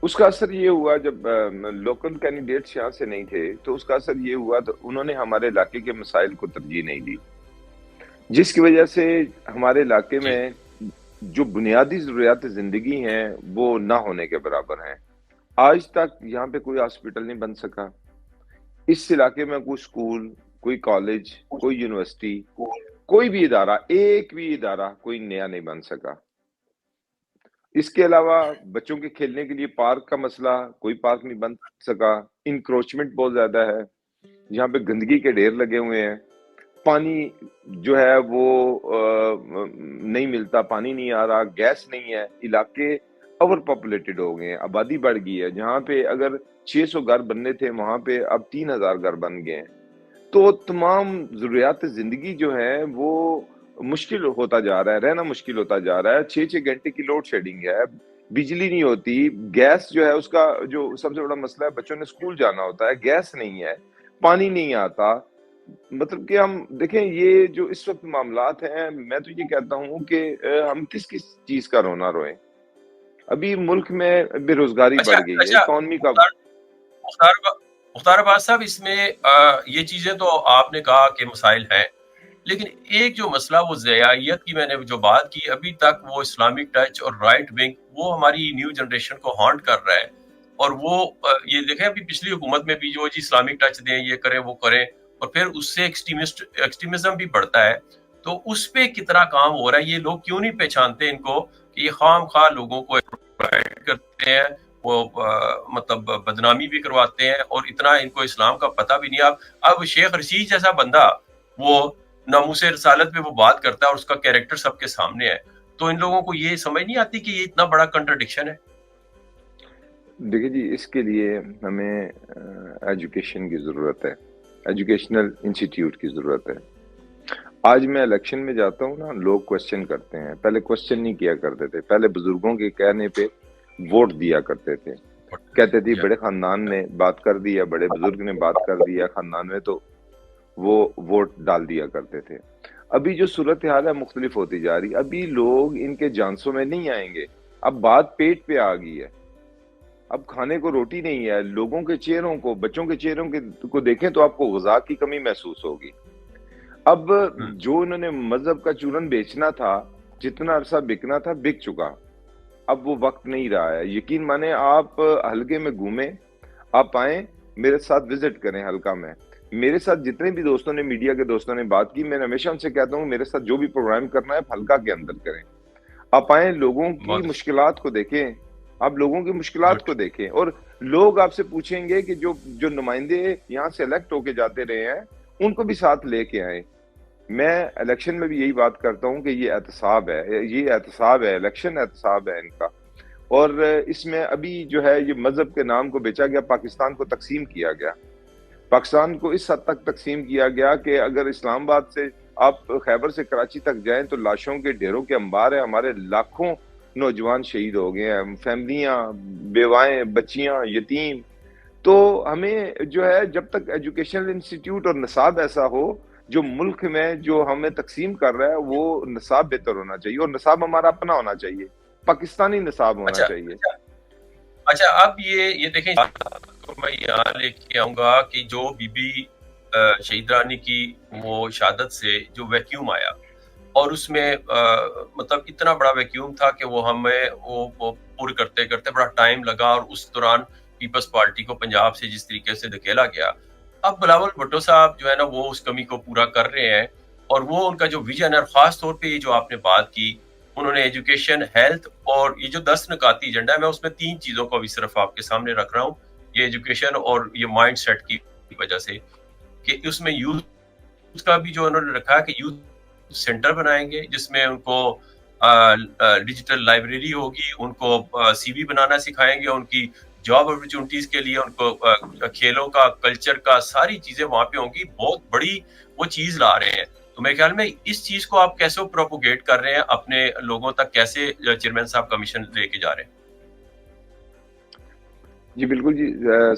اس کا اثر یہ ہوا جب لوکل کینڈیڈیٹس یہاں سے نہیں تھے تو اس کا اثر یہ ہوا تو انہوں نے ہمارے علاقے کے مسائل کو ترجیح نہیں دی، جس کی وجہ سے ہمارے علاقے جی میں جو بنیادی ضروریات زندگی ہیں وہ نہ ہونے کے برابر ہیں۔ آج تک یہاں پہ کوئی ہاسپٹل نہیں بن سکا، اس علاقے میں کوئی سکول، کوئی کالج، کوئی یونیورسٹی، کوئی بھی ادارہ، ایک بھی ادارہ کوئی نیا نہیں بن سکا۔ اس کے علاوہ بچوں کے کھیلنے کے لیے پارک کا مسئلہ، کوئی پارک نہیں بن سکا۔ انکروچمنٹ بہت زیادہ ہے، یہاں پہ گندگی کے ڈھیر لگے ہوئے ہیں، پانی جو ہے وہ نہیں ملتا، پانی نہیں آ رہا، گیس نہیں ہے، علاقے اوور پاپولیٹڈ ہو گئے ہیں، آبادی بڑھ گئی ہے، جہاں پہ اگر 600 گھر بننے تھے وہاں پہ اب 3000 گھر بن گئے ہیں۔ تو تمام ضروریات زندگی جو ہے وہ مشکل ہوتا جا رہا ہے، رہنا مشکل ہوتا جا رہا ہے۔ 6 گھنٹے کی لوڈ شیڈنگ ہے، بجلی نہیں ہوتی، گیس جو ہے اس کا جو سب سے بڑا مسئلہ ہے، بچوں نے اسکول جانا ہوتا ہے، گیس نہیں ہے، پانی نہیں آتا۔ مطلب کہ ہم دیکھیں یہ جو اس وقت معاملات ہیں، میں تو یہ کہتا ہوں کہ ہم کس کس چیز کا رونا روئیں۔ ابھی ملک میں بے روزگاری اچھا بڑھ گئی ہے، اچھا اکانومی کا مختار مختار عباس صاحب، اس میں یہ چیزیں تو آپ نے کہا کہ مسائل ہیں، لیکن ایک جو مسئلہ وہ ضیاعیت کی میں نے جو بات کی، ابھی تک وہ اسلامک ٹچ اور رائٹ ونگ وہ ہماری نیو جنریشن کو ہانٹ کر رہا ہے۔ اور وہ یہ دیکھیں ابھی پچھلی حکومت میں بھی جو جی اسلامک ٹچ دیں، یہ کریں وہ کریں، اور پھر اس سے ایکسٹریمزم بھی بڑھتا ہے۔ تو اس پہ کتنا کام ہو رہا ہے؟ یہ لوگ کیوں نہیں پہچانتے ان کو کہ یہ خام خواہ لوگوں کو ایکسپلائٹ کرتے ہیں، وہ مطلب بدنامی بھی کرواتے ہیں، اور اتنا ان کو اسلام کا پتہ بھی نہیں۔ اب شیخ رشید جیسا بندہ وہ ناموس رسالت پہ وہ بات کرتا ہے اور اس کا کیریکٹر سب کے سامنے ہے، تو ان لوگوں کو یہ سمجھ نہیں آتی کہ یہ اتنا بڑا کنٹرڈکشن ہے۔ دیکھیے جی، اس کے لیے ہمیں ایجوکیشن کی ضرورت ہے، ایجوکیشنل انسٹیٹیوٹ کی ضرورت ہے۔ آج میں الیکشن میں جاتا ہوں نا، لوگ کوسچن کرتے ہیں، پہلے کوسچن نہیں کیا کرتے تھے، پہلے بزرگوں کے کہنے پہ ووٹ دیا کرتے تھے، کہتے تھے بڑے خاندان نے بات کر دیا، بڑے بزرگ نے بات کر دیا خاندان میں، تو وہ ووٹ ڈال دیا کرتے تھے۔ ابھی جو صورتحال ہے مختلف ہوتی جا رہی، ابھی لوگ ان کے جانسوں میں نہیں آئیں گے، اب بات پیٹ پہ آ گئی ہے، اب کھانے کو روٹی نہیں ہے، لوگوں کے چہروں کو، بچوں کے چہروں کو دیکھیں تو آپ کو غذا کی کمی محسوس ہوگی۔ اب جو انہوں نے مذہب کا چورن بیچنا تھا، جتنا عرصہ بکنا تھا بک چکا، اب وہ وقت نہیں رہا ہے۔ یقین مانیں، آپ حلقے میں گھومیں، آپ آئیں میرے ساتھ وزٹ کریں حلقہ میں، میرے ساتھ جتنے بھی دوستوں نے، میڈیا کے دوستوں نے بات کی، میں ہمیشہ ان سے کہتا ہوں میرے ساتھ جو بھی پروگرام کرنا ہے حلقہ کے اندر کریں، آپ آئیں، لوگوں کی بہت مشکلات کو دیکھیں، آپ لوگوں کی مشکلات کو دیکھیں، اور لوگ آپ سے پوچھیں گے کہ جو نمائندے یہاں سے الیکٹ ہو کے جاتے رہے ہیں ان کو بھی ساتھ لے کے آئیں۔ میں الیکشن میں بھی یہی بات کرتا ہوں کہ یہ احتساب ہے، یہ احتساب ہے، الیکشن احتساب ہے ان کا، اور اس میں ابھی جو ہے یہ مذہب کے نام کو بیچا گیا، پاکستان کو تقسیم کیا گیا، پاکستان کو اس حد تک تقسیم کیا گیا کہ اگر اسلام آباد سے آپ خیبر سے کراچی تک جائیں تو لاشوں کے ڈھیروں کے انبار ہیں، ہمارے لاکھوں نوجوان شہید ہو گئے ہیں، فیملیاں، بیوائیں، بچیاں، یتیم۔ تو ہمیں جو ہے جب تک ایجوکیشنل انسٹیٹیوٹ اور نصاب ایسا ہو جو ملک میں جو ہمیں تقسیم کر رہا ہے، وہ نصاب بہتر ہونا چاہیے، اور نصاب ہمارا اپنا ہونا چاہیے، پاکستانی نصاب ہونا اچھا چاہیے۔ اچھا، اب یہ دیکھیں تو میں یہاں لے کے آؤں گا کہ جو بی بی شہید رانی کی وہ شہادت سے جو ویکیوم آیا، اور اس میں مطلب اتنا بڑا ویکیوم تھا کہ وہ ہمیں وہ پور کرتے کرتے بڑا ٹائم لگا، اور اس دوران پیپلز پارٹی کو پنجاب سے جس طریقے سے دھکیلا گیا، اب بلاول بھٹو صاحب جو ہے نا وہ اس کمی کو پورا کر رہے ہیں، اور وہ ان کا جو ویژن ہے، خاص طور پہ یہ جو آپ نے بات کی، انہوں نے ایجوکیشن، ہیلتھ، اور یہ جو 10 نکاتی ایجنڈا ہے، میں اس میں 3 چیزوں کو بھی صرف آپ کے سامنے رکھ رہا ہوں، یہ ایجوکیشن اور یہ مائنڈ سیٹ کی وجہ سے، کہ اس میں یوتھ کا بھی جو انہوں نے رکھا ہے کہ یوتھ سینٹر بنائیں گے جس میں ان کو ڈیجیٹل لائبریری ہوگی، ان کو سی وی بنانا سکھائیں گے، ان کی جاب اپرچونٹیز کے لیے ان کو کھیلوں کا، کلچر کا، ساری چیزیں وہاں پہ ہوں گی، بہت بڑی وہ چیز لا رہے ہیں۔ تو میرے خیال میں اس چیز کو آپ کیسے پروپوگیٹ کر رہے ہیں اپنے لوگوں تک، کیسے چیئرمین صاحب کمیشن لے کے جا رہے ہیں؟ جی بالکل جی،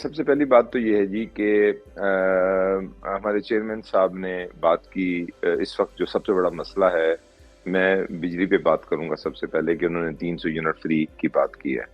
سب سے پہلی بات تو یہ ہے جی کہ ہمارے چیئرمین صاحب نے بات کی، اس وقت جو سب سے بڑا مسئلہ ہے، میں بجلی پہ بات کروں گا سب سے پہلے، کہ انہوں نے 300 یونٹ فری کی بات کی ہے۔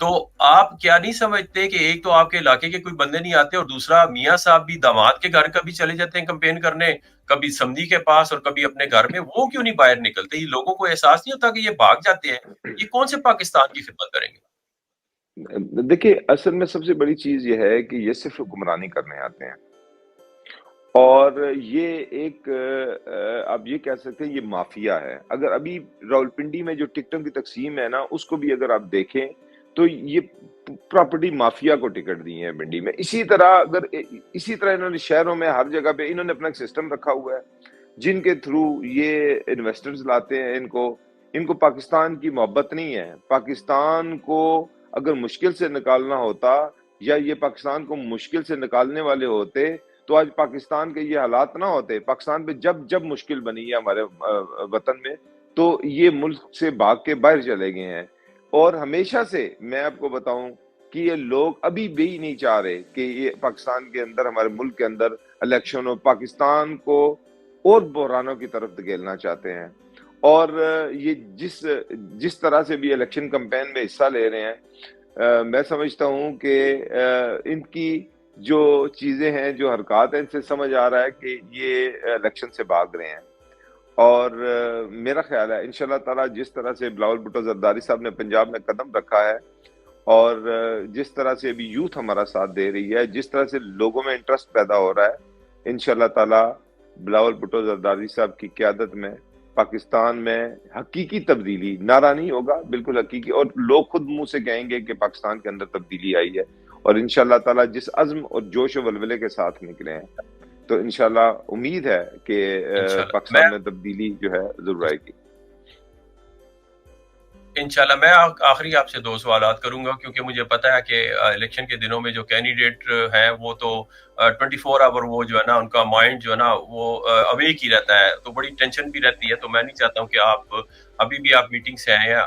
تو آپ کیا نہیں سمجھتے کہ ایک تو آپ کے علاقے کے کوئی بندے نہیں آتے اور دوسرا میاں صاحب بھی داماد کے گھر کبھی چلے جاتے ہیں کمپین کرنے, کبھی سمدھی کے پاس اور کبھی اپنے گھر میں, وہ کیوں نہیں باہر نکلتے؟ یہ لوگوں کو احساس نہیں ہوتا کہ یہ بھاگ جاتے ہیں, یہ کون سے پاکستان کی خدمت کریں گے؟ دیکھیے اصل میں سب سے بڑی چیز یہ ہے کہ یہ صرف حکمرانی کرنے آتے ہیں, اور یہ ایک آپ یہ کہہ سکتے ہیں یہ مافیا ہے. اگر ابھی راولپنڈی میں جو ٹکٹوں کی تقسیم ہے نا, اس کو بھی اگر آپ دیکھیں تو یہ پراپرٹی مافیا کو ٹکٹ دی ہیں پنڈی میں. اسی طرح انہوں نے شہروں میں ہر جگہ پہ انہوں نے اپنا ایک سسٹم رکھا ہوا ہے جن کے تھرو یہ انویسٹرز لاتے ہیں. ان کو پاکستان کی محبت نہیں ہے. پاکستان کو اگر مشکل سے نکالنا ہوتا یا یہ پاکستان کو مشکل سے نکالنے والے ہوتے تو آج پاکستان کے یہ حالات نہ ہوتے. پاکستان پہ جب مشکل بنی ہے ہمارے وطن میں تو یہ ملک سے بھاگ کے باہر چلے گئے ہیں. اور ہمیشہ سے میں آپ کو بتاؤں کہ یہ لوگ ابھی بھی نہیں چاہ رہے کہ یہ پاکستان کے اندر, ہمارے ملک کے اندر الیکشن ہو. پاکستان کو اور بحرانوں کی طرف دھکیلنا چاہتے ہیں. اور یہ جس طرح سے بھی الیکشن کمپین میں حصہ لے رہے ہیں, میں سمجھتا ہوں کہ ان کی جو چیزیں ہیں, جو حرکات ہیں, ان سے سمجھ آ رہا ہے کہ یہ الیکشن سے بھاگ رہے ہیں. اور میرا خیال ہے انشاءاللہ تعالیٰ جس طرح سے بلاول بھٹو زرداری صاحب نے پنجاب میں قدم رکھا ہے, اور جس طرح سے ابھی یوتھ ہمارا ساتھ دے رہی ہے, جس طرح سے لوگوں میں انٹرسٹ پیدا ہو رہا ہے, انشاءاللہ تعالیٰ بلاول بھٹو زرداری صاحب کی قیادت میں پاکستان میں حقیقی تبدیلی, نعرہ نہیں ہوگا, بالکل حقیقی, اور لوگ خود منہ سے کہیں گے کہ پاکستان کے اندر تبدیلی آئی ہے. اور انشاءاللہ تعالیٰ جس عزم اور جوش و ولولے کے ساتھ نکلے ہیں تو انشاءاللہ امید ہے کہ پاکستان میں تبدیلی جو ہے ضرور آئے گی. انشاءاللہ میں آخری آپ سے 2 سوالات کروں گا, کیونکہ مجھے پتا ہے کہ الیکشن کے دنوں میں جو کینڈیڈیٹ ہیں وہ تو 24 آور وہ جو ہے نا ان کا مائنڈ جو ہے نا وہ اویک ہی رہتا ہے, تو بڑی ٹینشن بھی رہتی ہے. تو میں نہیں چاہتا ہوں کہ آپ ابھی بھی آپ میٹنگ سے آئے ہیں